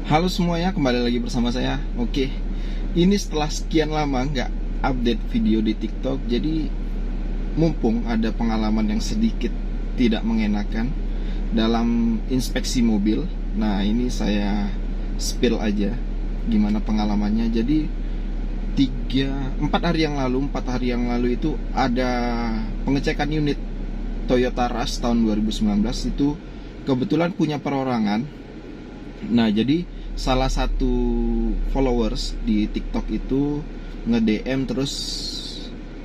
Halo semuanya, kembali lagi bersama saya. Oke, ini setelah sekian lama nggak update video di TikTok, jadi mumpung ada pengalaman yang sedikit tidak mengenakan dalam inspeksi mobil. Nah, ini saya spill aja gimana pengalamannya. Jadi 4 hari yang lalu itu ada pengecekan unit Toyota Rush tahun 2019. Itu kebetulan punya perorangan. Nah, jadi salah satu followers di TikTok itu nge-DM terus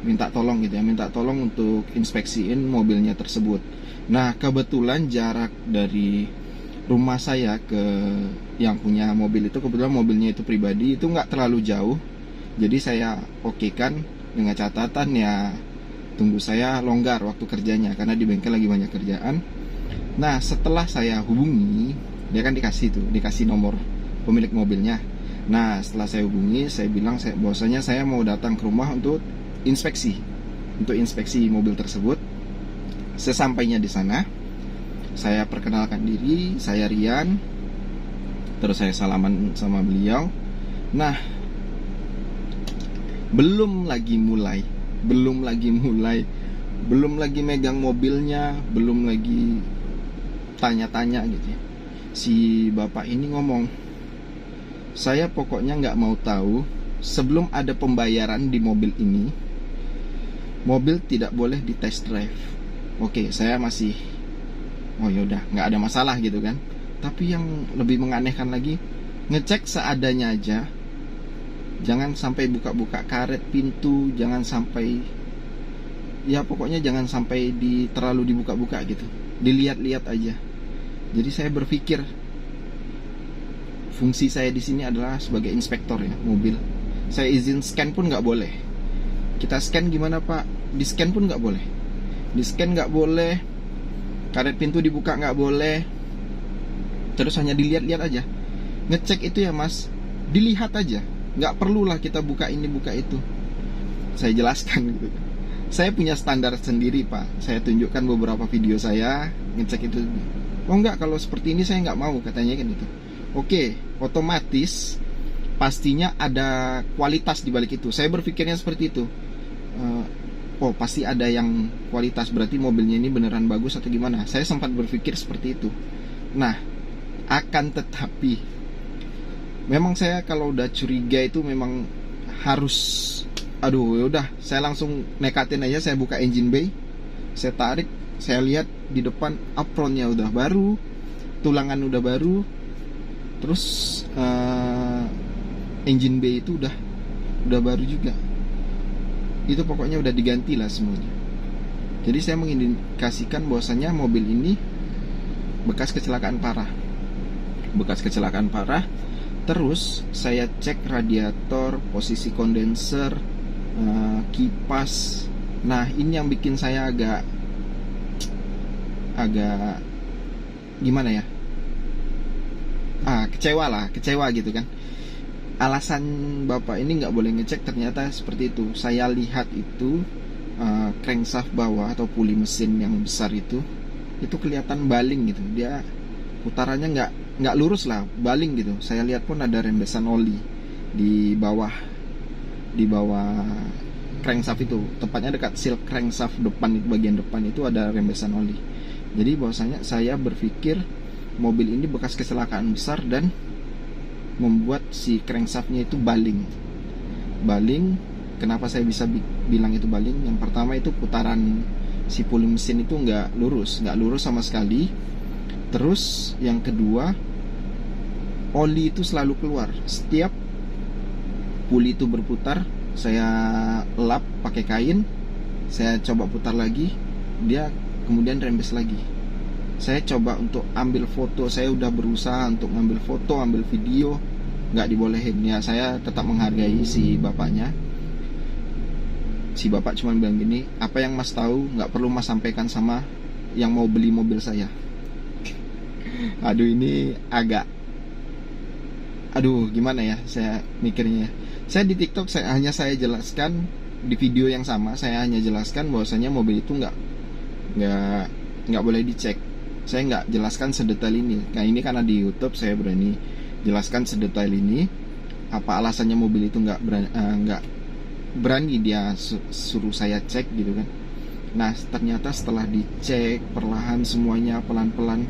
minta tolong gitu ya, minta tolong untuk inspeksiin mobilnya tersebut. Nah, kebetulan jarak dari rumah saya ke yang punya mobil itu, kebetulan mobilnya itu pribadi, itu nggak terlalu jauh. Jadi saya okekan dengan catatan ya tunggu saya longgar waktu kerjanya karena di bengkel lagi banyak kerjaan. Nah, setelah saya hubungi, dia kan dikasih nomor pemilik mobilnya. Nah, setelah saya hubungi, saya bilang bahwasanya saya mau datang ke rumah untuk inspeksi mobil tersebut. Sesampainya di sana, saya perkenalkan diri, saya Rian. Terus saya salaman sama beliau. Nah, belum lagi megang mobilnya, belum lagi tanya-tanya gitu ya. Si bapak ini ngomong, saya pokoknya nggak mau tahu sebelum ada pembayaran di mobil ini, mobil tidak boleh di test drive. Oke, saya masih, oh yaudah, nggak ada masalah gitu kan. Tapi yang lebih menganehkan lagi, ngecek seadanya aja. Jangan sampai buka-buka karet pintu, jangan sampai, ya pokoknya jangan sampai terlalu dibuka-buka gitu. Dilihat-lihat aja. Jadi saya berpikir, fungsi saya di sini adalah sebagai inspektor ya mobil. Saya izin scan pun nggak boleh. Kita scan gimana pak? Di scan pun nggak boleh. Di scan nggak boleh. Karet pintu dibuka nggak boleh. Terus hanya dilihat-lihat aja. Ngecek itu ya mas, dilihat aja. Nggak perlulah kita buka ini buka itu. Saya jelaskan gitu. Saya punya standar sendiri pak. Saya tunjukkan beberapa video saya ngecek itu. Oh enggak, kalau seperti ini saya nggak mau katanya kan itu. Oke, otomatis pastinya ada kualitas di balik itu. Saya berpikirnya seperti itu. Oh, pasti ada yang kualitas, berarti mobilnya ini beneran bagus atau gimana. Saya sempat berpikir seperti itu. Nah, akan tetapi memang saya kalau udah curiga itu memang harus, aduh yaudah, saya langsung nekatin aja. Saya buka engine bay, saya tarik, saya lihat di depan apronnya udah baru, tulangan udah baru. Terus engine bay itu udah baru juga. Itu pokoknya udah diganti lah semuanya. Jadi saya mengindikasikan bahwasanya mobil ini bekas kecelakaan parah. Terus saya cek radiator, posisi kondenser, kipas. Nah, ini yang bikin saya agak gimana ya? Kecewa gitu kan. Alasan bapak ini nggak boleh ngecek ternyata seperti itu. Saya lihat itu crankshaft bawah atau puli mesin yang besar itu kelihatan baling gitu. Dia putarannya nggak lurus lah, baling gitu. Saya lihat pun ada rembesan oli di bawah crankshaft itu. Tepatnya dekat seal crankshaft depan itu, bagian depan itu ada rembesan oli. Jadi bahwasanya saya berpikir mobil ini bekas kecelakaan besar dan membuat si crankshaftnya itu baling. Kenapa saya bisa bilang itu baling? Yang pertama itu putaran si puli mesin itu nggak lurus sama sekali. Terus yang kedua, oli itu selalu keluar setiap puli itu berputar. Saya lap pakai kain, saya coba putar lagi, dia kemudian rembes lagi. Saya coba untuk ambil foto, saya udah berusaha untuk ngambil foto, ambil video, nggak dibolehin. Ya saya tetap menghargai si bapaknya. Si bapak cuma bilang gini, apa yang mas tahu nggak perlu mas sampaikan sama yang mau beli mobil saya. Aduh, ini gimana ya saya mikirnya. Saya di TikTok saya jelaskan di video yang sama, saya hanya jelaskan bahwasanya mobil itu nggak boleh dicek. Saya nggak jelaskan sedetail ini. Nah, ini karena di YouTube saya berani jelaskan sedetail ini apa alasannya mobil itu nggak berani dia suruh saya cek gitu kan. Nah ternyata setelah dicek perlahan semuanya pelan-pelan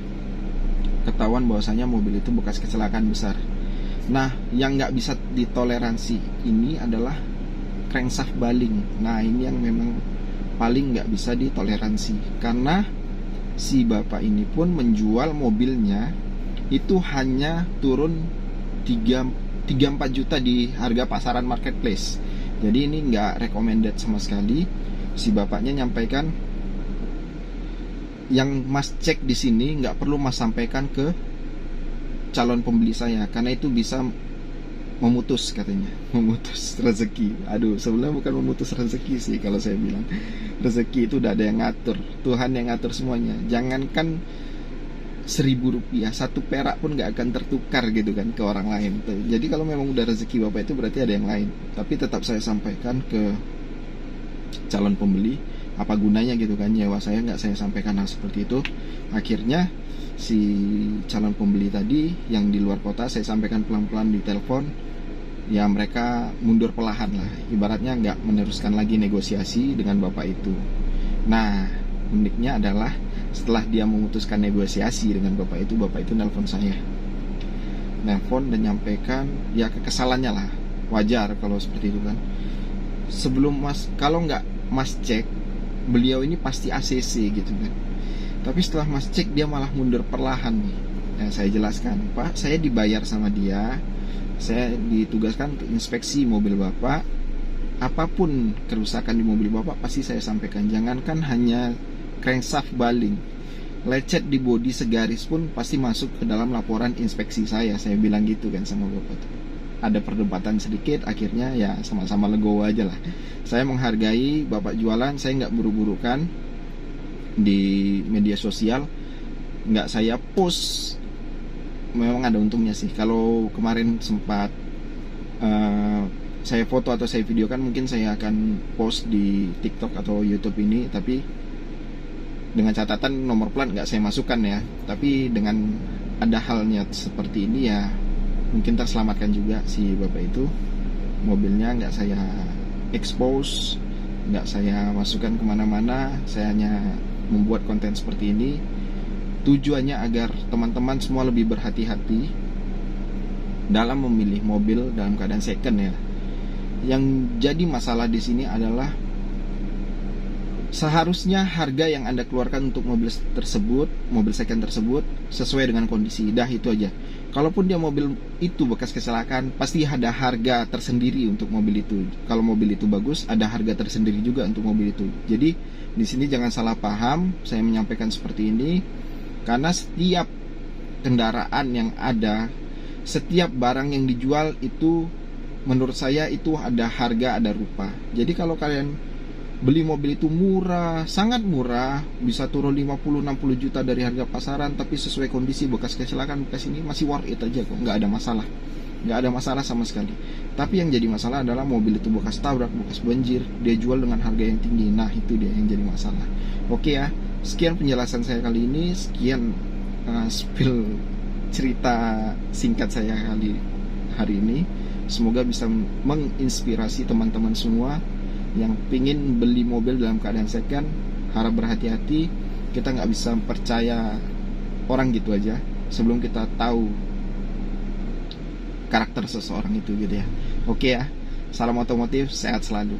ketahuan bahwasanya mobil itu bekas kecelakaan besar. Nah yang nggak bisa ditoleransi ini adalah crankshaft baling. Nah ini yang memang paling nggak bisa ditoleransi, karena si bapak ini pun menjual mobilnya itu hanya turun 3-4 juta di harga pasaran marketplace. Jadi ini nggak recommended sama sekali. Si bapaknya nyampaikan yang mas cek di sini nggak perlu mas sampaikan ke calon pembeli saya, karena itu bisa memutus, katanya memutus rezeki. Aduh, sebenarnya bukan memutus rezeki sih kalau saya bilang. Rezeki itu udah ada yang ngatur, Tuhan yang ngatur semuanya. Jangankan 1.000 rupiah, 1 perak pun gak akan tertukar gitu kan ke orang lain. Jadi kalau memang udah rezeki bapak itu berarti ada yang lain. Tapi tetap saya sampaikan ke calon pembeli, apa gunanya gitu kan nyewa saya, nggak saya sampaikan hal seperti itu. Akhirnya si calon pembeli tadi yang di luar kota saya sampaikan pelan-pelan di telepon, ya mereka mundur perlahan lah, ibaratnya nggak meneruskan lagi negosiasi dengan bapak itu. Nah uniknya adalah setelah dia memutuskan negosiasi dengan bapak itu nelpon saya, nelpon dan nyampaikan ya kekesalannya lah. Wajar kalau seperti itu kan. Sebelum kalau nggak mas cek, beliau ini pasti ACC gitu kan. Tapi setelah mas cek dia malah mundur perlahan nih. Ya, saya jelaskan, Pak, saya dibayar sama dia, saya ditugaskan untuk inspeksi mobil bapak. Apapun kerusakan di mobil bapak pasti saya sampaikan. Jangankan hanya crankshaft baling, lecet di bodi segaris pun pasti masuk ke dalam laporan inspeksi saya. Saya bilang gitu kan sama bapak tuh. Ada perdebatan sedikit, akhirnya ya sama-sama legowo aja lah. Saya menghargai bapak jualan, saya nggak buru-burukan di media sosial, nggak saya post. Memang ada untungnya sih, kalau kemarin sempat saya foto atau saya videokan, mungkin saya akan post di TikTok atau YouTube ini, tapi dengan catatan nomor plat nggak saya masukkan ya. Tapi dengan ada halnya seperti ini ya mungkin terselamatkan juga si bapak itu. Mobilnya nggak saya expose, nggak saya masukkan kemana-mana. Saya hanya membuat konten seperti ini tujuannya agar teman-teman semua lebih berhati-hati dalam memilih mobil dalam keadaan second ya. Yang jadi masalah di sini adalah seharusnya harga yang Anda keluarkan untuk mobil tersebut, mobil second tersebut, sesuai dengan kondisi. Dah itu aja. Kalaupun dia mobil itu bekas kecelakaan, pasti ada harga tersendiri untuk mobil itu. Kalau mobil itu bagus, ada harga tersendiri juga untuk mobil itu. Jadi di sini jangan salah paham, saya menyampaikan seperti ini karena setiap kendaraan yang ada, setiap barang yang dijual itu menurut saya itu ada harga, ada rupa. Jadi kalau kalian beli mobil itu murah, sangat murah, bisa turun 50-60 juta dari harga pasaran, tapi sesuai kondisi bekas kecelakaan bekas ini masih worth it aja kok, nggak ada masalah. Nggak ada masalah sama sekali. Tapi yang jadi masalah adalah mobil itu bekas tabrak, bekas banjir, dia jual dengan harga yang tinggi. Nah itu dia yang jadi masalah. Oke ya, sekian penjelasan saya kali ini, sekian spill cerita singkat saya hari ini. Semoga bisa menginspirasi teman-teman semua yang pingin beli mobil dalam keadaan second. Harap berhati-hati, kita nggak bisa percaya orang gitu aja sebelum kita tahu karakter seseorang itu gitu ya. Oke ya, salam otomotif, sehat selalu.